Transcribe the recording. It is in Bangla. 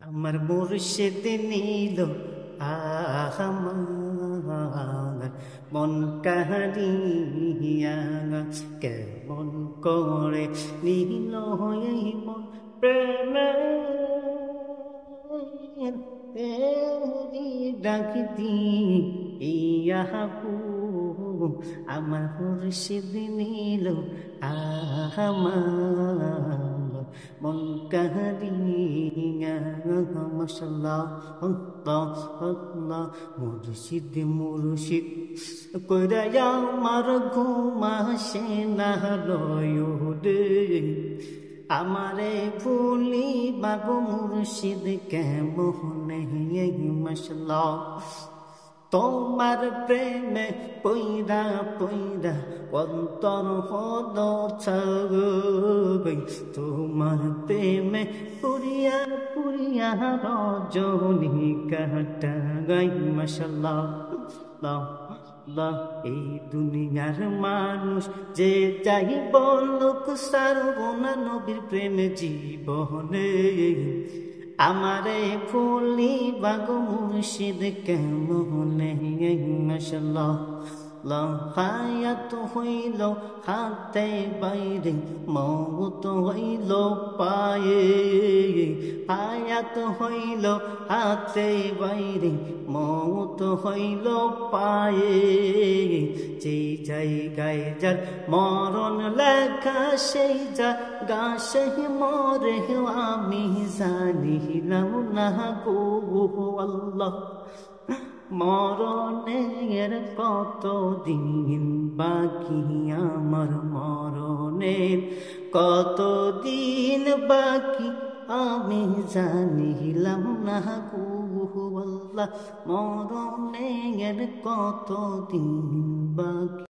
আমার মুর্শিদ নীল আমার মন কাহারিয়া কেমন করে নীল এই মন প্রেমের ডাকতি ইয়াহু আমার মুর্শিদ নীল আমার মন কাহারিয়া মাশাআল্লাহ আল্লাহ আল্লাহ মুর্শিদ মুর্শিদ কইরা আমার ঘুম আসে না লয়ুদে আমারে ভুলি বাগো মুর্শিদ কেমনে মাশাআল্লাহ তোমার প্রেমে পইরা পইরা অন্তর হল ছাগবে তোমার প্রেমে পুরিয়া পুরিয়া রজনী কাটা গাই মাশাআল্লাহ এই দুনিয়ার মানুষ যে যাই বলুক সারবনা নবীর প্রেমে জীবনে আমারে ফুলি বাগো মুর্শিদ কেমনে মাশাআল্লাহ হায়াত হইল হাতে বাইরে মৌত হইল পায়ে হায়াত হইল হাতে বাইরে মৌত হইল পায়ে যে জায়গায় যার মরণ লেখা সেই জায়গা সেই মরে আমি জানিলাম না গো আল্লাহ মরণের কত দিন বাকি আমার মরণের কত দিন বাকি আমি জানিলাম না গো আল্লাহ মরণের কত দিন বাকি।